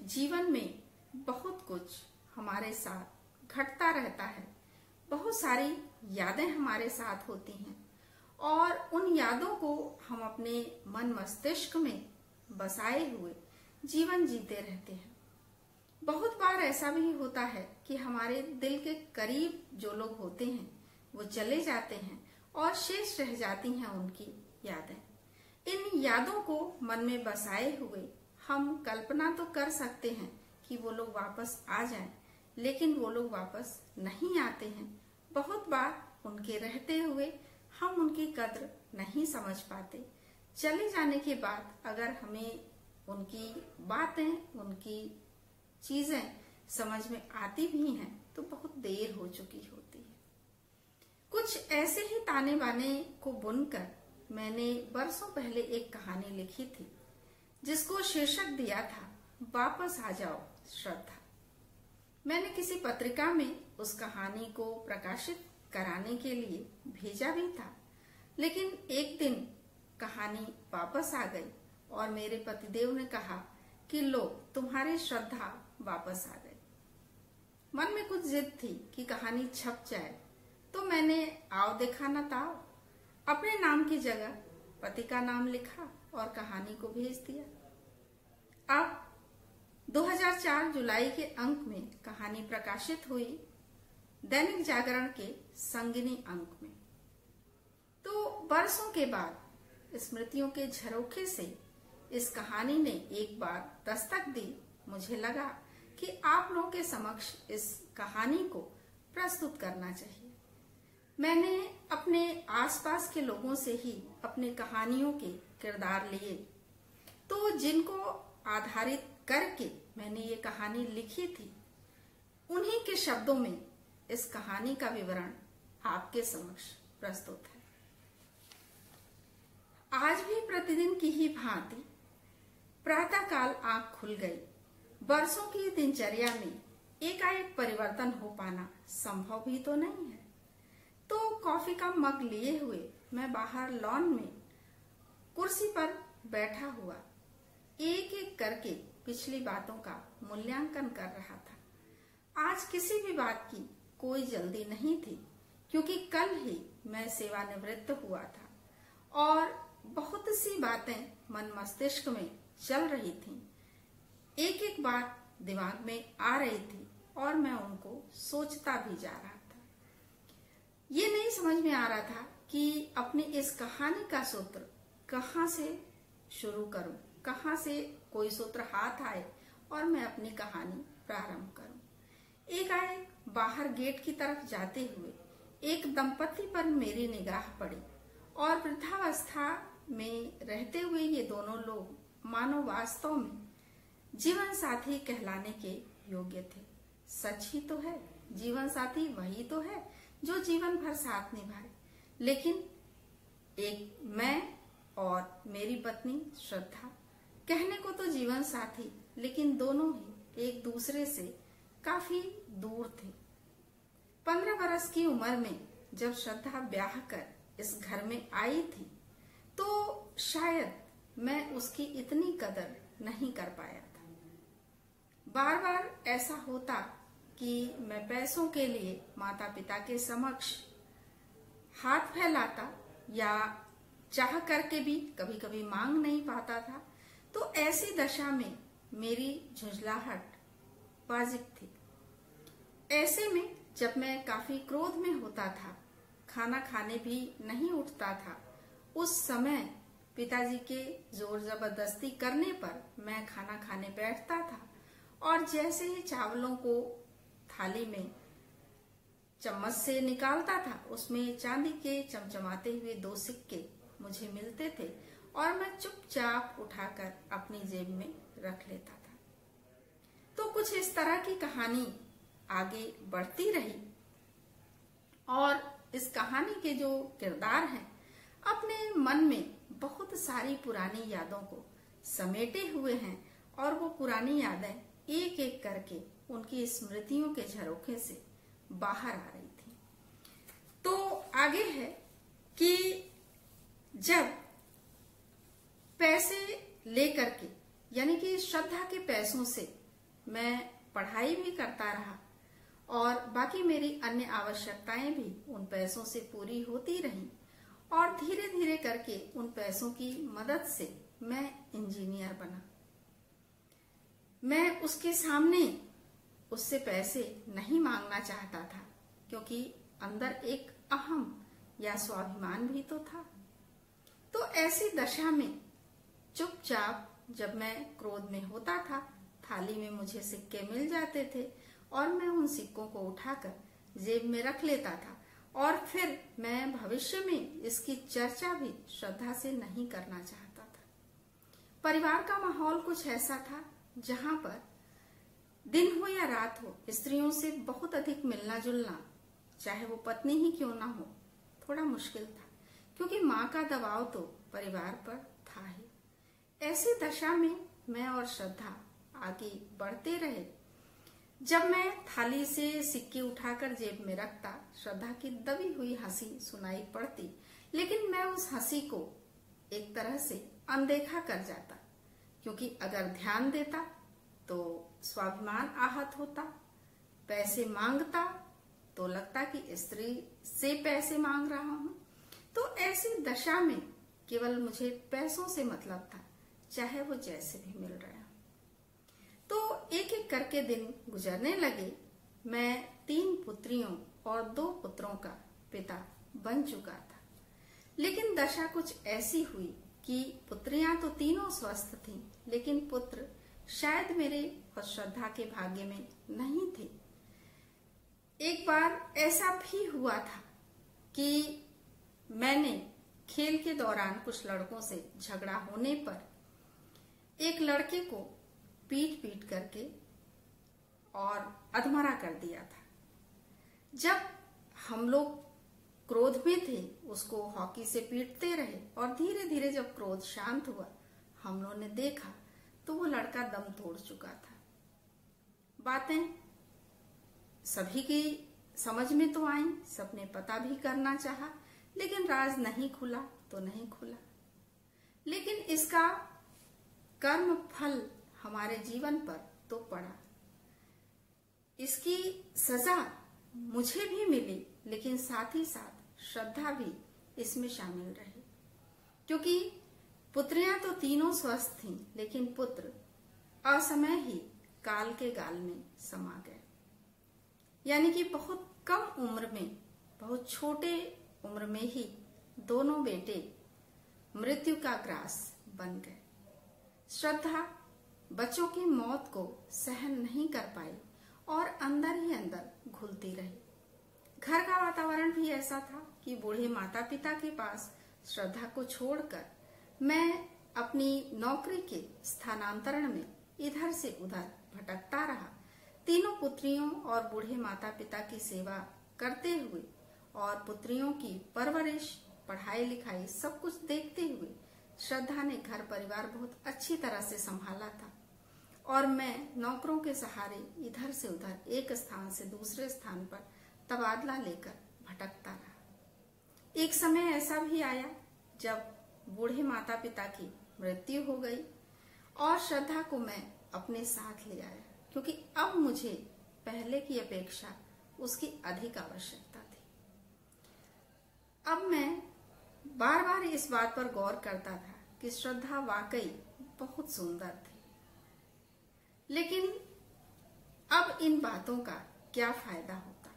जीवन में बहुत कुछ हमारे साथ घटता रहता है। बहुत सारी यादें हमारे साथ होती हैं और उन यादों को हम अपने मन मस्तिष्क में बसाए हुए जीवन जीते रहते हैं। बहुत बार ऐसा भी होता है कि हमारे दिल के करीब जो लोग होते हैं वो चले जाते हैं और शेष रह जाती हैं उनकी यादें। इन यादों को मन में बसाए हुए हम कल्पना तो कर सकते हैं कि वो लोग वापस आ जाएं, लेकिन वो लोग वापस नहीं आते हैं। बहुत बार उनके रहते हुए हम उनकी कद्र नहीं समझ पाते। चले जाने के बाद अगर हमें उनकी बातें, उनकी चीजें समझ में आती भी हैं तो बहुत देर हो चुकी होती है। कुछ ऐसे ही ताने बाने को बुनकर मैंने बरसों पहले एक कहानी लिखी थी जिसको शीर्षक दिया था वापस आ जाओ श्रद्धा। मैंने किसी पत्रिका में उस कहानी को प्रकाशित कराने के लिए भेजा भी था, लेकिन एक दिन कहानी वापस आ गई और मेरे पतिदेव ने कहा कि लो तुम्हारी श्रद्धा वापस आ गई। मन में कुछ जिद थी कि कहानी छप जाए, तो मैंने आओ देखा न ताओ अपने नाम की जगह पति का नाम लिखा और कहानी को भेज दिया। अब 2004 जुलाई के अंक में कहानी प्रकाशित हुई दैनिक जागरण के संगिनी अंक में। तो बरसों के बाद स्मृतियों के झरोखे से इस कहानी ने एक बार दस्तक दी। मुझे लगा कि आप लोगों के समक्ष इस कहानी को प्रस्तुत करना चाहिए। मैंने अपने आसपास के लोगों से ही अपनी कहानियों के किरदार लिए, तो जिनको आधारित करके मैंने ये कहानी लिखी थी उन्हीं के शब्दों में इस कहानी का विवरण आपके समक्ष प्रस्तुत है। आज भी प्रतिदिन की ही भांति प्रातःकाल आंख खुल गई। बरसों की दिनचर्या में एकाएक परिवर्तन हो पाना संभव भी तो नहीं है। तो कॉफी का मग लिए हुए मैं बाहर लॉन में कुर्सी पर बैठा हुआ एक एक करके पिछली बातों का मूल्यांकन कर रहा था। आज किसी भी बात की कोई जल्दी नहीं थी, क्योंकि कल ही मैं सेवानिवृत्त हुआ था और बहुत सी बातें मन मस्तिष्क में चल रही थीं। एक एक बात दिमाग में आ रही थी और मैं उनको सोचता भी जा रहा था। ये नहीं समझ में आ रहा था कि अपनी इस कहानी का सूत्र कहाँ से शुरू करूं, कहाँ से कोई सूत्र हाथ आए और मैं अपनी कहानी प्रारंभ करूं। एकाएक बाहर गेट की तरफ जाते हुए एक दंपति पर मेरी निगाह पड़ी और वृद्धावस्था में रहते हुए ये दोनों लोग मानो वास्तव में जीवन साथी कहलाने के योग्य थे। सच ही तो है, जीवन साथी वही तो है जो जीवन भर साथ निभाए। लेकिन एक मैं और मेरी पत्नी श्रद्धा, कहने को तो जीवन साथी, लेकिन दोनों ही एक दूसरे से काफी दूर थे। 15 बरस की उम्र में जब श्रद्धा ब्याह कर इस घर में आई थी तो शायद मैं उसकी इतनी कदर नहीं कर पाया था। बार बार ऐसा होता कि मैं पैसों के लिए माता पिता के समक्ष हाथ फैलाता या चाह करके भी कभी कभी मांग नहीं पाता था। तो ऐसी दशा में मेरी झुंझलाहट वाजिब थी। ऐसे में जब मैं काफी क्रोध में होता था, खाना खाने भी नहीं उठता था, उस समय पिताजी के जोर जबरदस्ती करने पर मैं खाना खाने बैठता था और जैसे ही चावलों को थाली में चम्मच से निकालता था, उसमें चांदी के चमचमाते हुए 2 सिक्के मुझे मिलते थे और मैं चुपचाप उठाकर अपनी जेब में रख लेता था। तो कुछ इस तरह की कहानी आगे बढ़ती रही और इस कहानी के जो किरदार हैं अपने मन में बहुत सारी पुरानी यादों को समेटे हुए हैं और वो पुरानी यादें एक एक करके उनकी स्मृतियों के झरोखे से बाहर आ रही थी। तो आगे है कि जब पैसे लेकर के, यानी कि श्रद्धा के पैसों से मैं पढ़ाई भी करता रहा और बाकी मेरी अन्य आवश्यकताएं भी उन पैसों से पूरी होती रहीं और धीरे धीरे करके उन पैसों की मदद से मैं इंजीनियर बना। मैं उसके सामने उससे पैसे नहीं मांगना चाहता था क्योंकि अंदर एक अहम या स्वाभिमान भी तो था। तो ऐसी दशा में चुपचाप जब मैं क्रोध में होता था, थाली में मुझे सिक्के मिल जाते थे और मैं उन सिक्कों को उठाकर जेब में रख लेता था और फिर मैं भविष्य में इसकी चर्चा भी श्रद्धा से नहीं करना चाहता था। परिवार का माहौल कुछ ऐसा था जहां पर दिन हो या रात हो, स्त्रियों से बहुत अधिक मिलना जुलना, चाहे वो पत्नी ही क्यों ना हो, थोड़ा मुश्किल था क्योंकि माँ का दबाव तो परिवार पर था ही। ऐसी दशा में मैं और श्रद्धा आगे बढ़ते रहे। जब मैं थाली से सिक्के उठाकर जेब में रखता, श्रद्धा की दबी हुई हंसी सुनाई पड़ती, लेकिन मैं उस हंसी को एक तरह से अनदेखा कर जाता क्योंकि अगर ध्यान देता तो स्वाभिमान आहत होता, पैसे मांगता तो लगता कि स्त्री से पैसे मांग रहा हूं। तो ऐसी दशा में केवल मुझे पैसों से मतलब था, चाहे वो जैसे भी मिल रहा। तो एक एक करके दिन गुजरने लगे। मैं 3 पुत्रियों और 2 पुत्रों का पिता बन चुका था, लेकिन दशा कुछ ऐसी हुई कि पुत्रियां तो तीनों स्वस्थ थीं, लेकिन पुत्र शायद मेरे और श्रद्धा के भाग्य में नहीं थे। एक बार ऐसा भी हुआ था कि मैंने खेल के दौरान कुछ लड़कों से झगड़ा होने पर एक लड़के को पीट पीट करके और अधमरा कर दिया था। जब हम लोग क्रोध में थे, उसको हॉकी से पीटते रहे और धीरे धीरे जब क्रोध शांत हुआ, हम लोगों ने देखा तो वो लड़का दम तोड़ चुका था। बातें सभी की समझ में तो आई, सबने पता भी करना चाहा, लेकिन राज नहीं खुला तो नहीं खुला। लेकिन इसका कर्म फल हमारे जीवन पर तो पड़ा। इसकी सजा मुझे भी मिली, लेकिन साथ ही साथ श्रद्धा भी इसमें शामिल रही, क्योंकि पुत्रियां तो तीनों स्वस्थ थीं, लेकिन पुत्र असमय ही काल के गाल में समा गए। यानी कि बहुत कम उम्र में, बहुत छोटे उम्र में ही दोनों बेटे मृत्यु का ग्रास बन गए। श्रद्धा बच्चों की मौत को सहन नहीं कर पाई और अंदर ही अंदर घुलती रही। घर का वातावरण भी ऐसा था कि बूढ़े माता पिता के पास श्रद्धा को छोड़कर मैं अपनी नौकरी के स्थानांतरण में इधर से उधर भटकता रहा। तीनों पुत्रियों और बूढ़े माता पिता की सेवा करते हुए और पुत्रियों की परवरिश, पढ़ाई लिखाई सब कुछ देखते हुए श्रद्धा ने घर परिवार बहुत अच्छी तरह से संभाला था और मैं नौकरों के सहारे इधर से उधर एक स्थान से दूसरे स्थान पर तबादला लेकर भटकता रहा। एक समय ऐसा भी आया जब बूढ़े माता पिता की मृत्यु हो गई और श्रद्धा को मैं अपने साथ ले आया, क्योंकि अब मुझे पहले की अपेक्षा उसकी अधिक आवश्यकता थी। अब मैं बार बार इस बात पर गौर करता था कि श्रद्धा वाकई बहुत सुंदर थी, लेकिन अब इन बातों का क्या फायदा होता,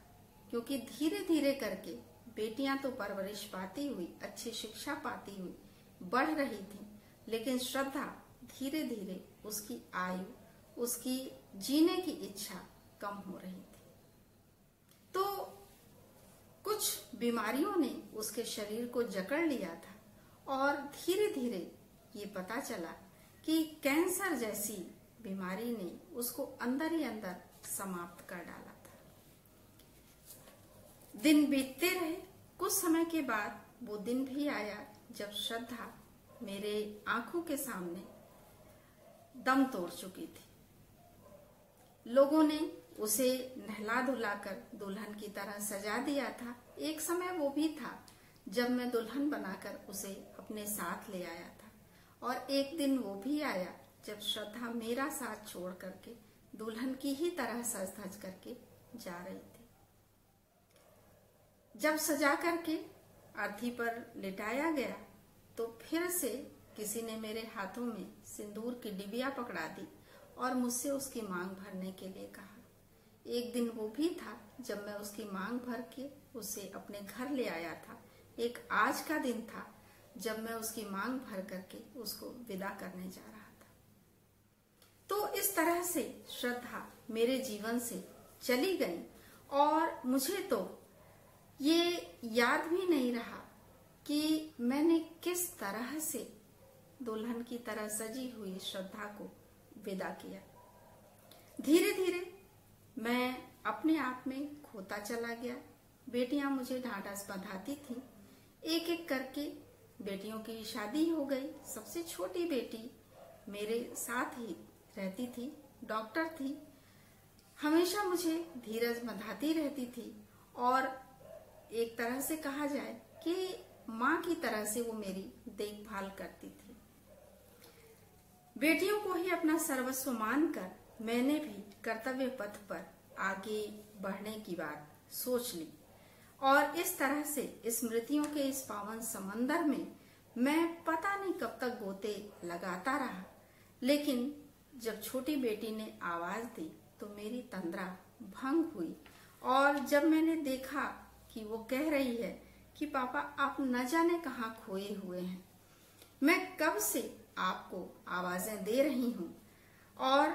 क्योंकि धीरे धीरे करके बेटियां तो परवरिश पाती हुई, अच्छी शिक्षा पाती हुई बढ़ रही थी, लेकिन श्रद्धा धीरे धीरे उसकी आयु, उसकी जीने की इच्छा कम हो रही थी। तो कुछ बीमारियों ने उसके शरीर को जकड़ लिया था और धीरे धीरे ये पता चला कि कैंसर जैसी बीमारी ने उसको अंदर ही अंदर समाप्त कर डाला था। दिन बीतते रहे। कुछ समय के बाद वो दिन भी आया जब श्रद्धा मेरे आंखों के सामने दम तोड़ चुकी थी। लोगों ने उसे नहला धुलाकर दुल्हन की तरह सजा दिया था। एक समय वो भी था जब मैं दुल्हन बनाकर उसे अपने साथ ले आया था, और एक दिन वो भी आया जब श्रद्धा मेरा साथ छोड़ करके दुल्हन की ही तरह सज धज करके जा रही थी। जब सजा करके अर्थी पर लिटाया गया तो फिर से किसी ने मेरे हाथों में सिंदूर की डिबिया पकड़ा दी और मुझसे उसकी मांग भरने के लिए कहा। एक दिन वो भी था जब मैं उसकी मांग भर के उसे अपने घर ले आया था। एक आज का दिन था जब मैं उसकी मांग भर करके उसको विदा करने जा रहा था। तो इस तरह से श्रद्धा मेरे जीवन से चली गई और मुझे तो ये याद भी नहीं रहा कि मैंने किस तरह से दुल्हन की तरह सजी हुई श्रद्धा को विदा किया। धीरे धीरे मैं अपने आप में खोता चला गया। बेटियां मुझे ढांढस बंधाती थीं। एक एक करके बेटियों की शादी हो गई। सबसे छोटी बेटी मेरे साथ ही रहती थी, डॉक्टर थी, हमेशा मुझे धीरज बंधाती रहती थी और एक तरह से कहा जाए कि माँ की तरह से वो मेरी देखभाल करती थी। बेटियों को ही अपना सर्वस्व मानकर मैंने भी कर्तव्य पथ पर आगे बढ़ने की बात सोच ली और इस तरह से स्मृतियों के इस पावन समंदर में मैं पता नहीं कब तक गोते लगाता रहा। लेकिन जब छोटी बेटी ने आवाज दी तो मेरी तंद्रा भंग हुई और जब मैंने देखा कि वो कह रही है कि पापा आप न जाने कहाँ खोए हुए हैं, मैं कब से आपको आवाजें दे रही हूँ और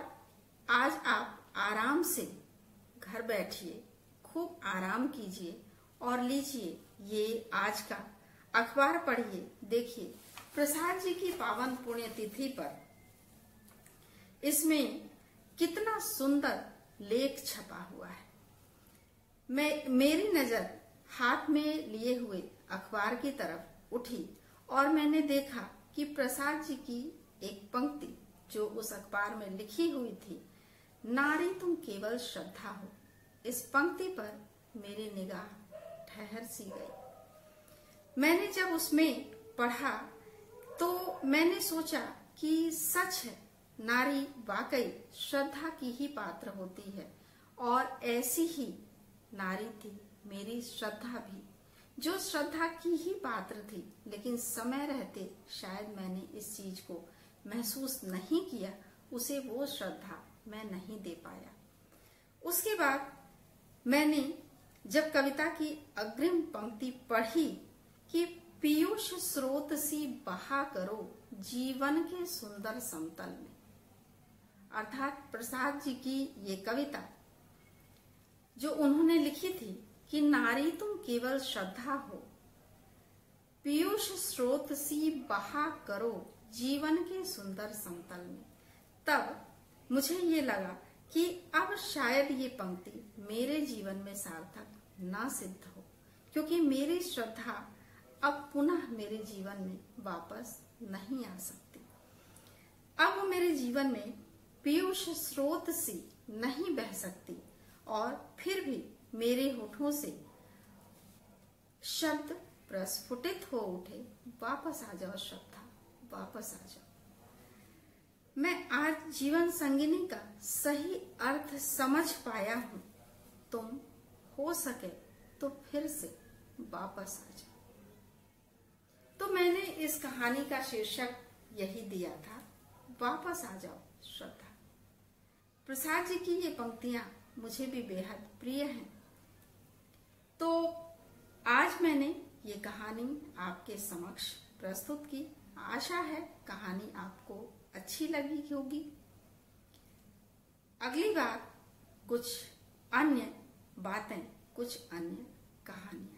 आज आप आराम से घर बैठिए, खूब आराम कीजिए और लीजिए ये आज का अखबार पढ़िए। देखिए प्रसाद जी की पावन पुण्यतिथि पर इसमें कितना सुंदर लेख छपा हुआ है। मेरी नजर हाथ में लिए हुए अखबार की तरफ उठी और मैंने देखा कि प्रसाद जी की एक पंक्ति जो उस अखबार में लिखी हुई थी, नारी तुम केवल श्रद्धा हो। इस पंक्ति पर मेरी निगाह ठहर सी गई। मैंने जब उसमें पढ़ा तो मैंने सोचा कि सच है, नारी वाकई श्रद्धा की ही पात्र होती है और ऐसी ही नारी थी मेरी श्रद्धा भी, जो श्रद्धा की ही पात्र थी। लेकिन समय रहते शायद मैंने इस चीज को महसूस नहीं किया, उसे वो श्रद्धा मैं नहीं दे पाया। उसके बाद मैंने जब कविता की अग्रिम पंक्ति पढ़ी कि पीयूष स्रोत सी बहा करो जीवन के सुंदर समतल में, अर्थात प्रसाद जी की ये कविता जो उन्होंने लिखी थी कि नारी तुम केवल श्रद्धा हो, पीयूष स्रोत सी बहा करो जीवन के सुंदर समतल में, तब मुझे ये लगा कि अब शायद ये पंक्ति मेरे जीवन में सार्थक ना सिद्ध हो, क्योंकि मेरी श्रद्धा अब पुनः मेरे जीवन में वापस नहीं आ सकती। अब वो मेरे जीवन में पीयूष स्रोत सी नहीं बह सकती और फिर भी मेरे होठों से शब्द प्रस्फुटित हो उठे, वापस आ जाओ श्रद्धा, वापस आ जाओ। मैं आज जीवन संगिनी का सही अर्थ समझ पाया हूँ। तुम हो सके तो फिर से वापस आ जाओ। तो मैंने इस कहानी का शीर्षक यही दिया था, वापस आ जाओ श्रद्धा। प्रसाद जी की ये पंक्तियां मुझे भी बेहद प्रिय हैं। तो आज मैंने ये कहानी आपके समक्ष प्रस्तुत की। आशा है कहानी आपको अच्छी लगी होगी। अगली बार कुछ अन्य बातें, कुछ अन्य कहानियां।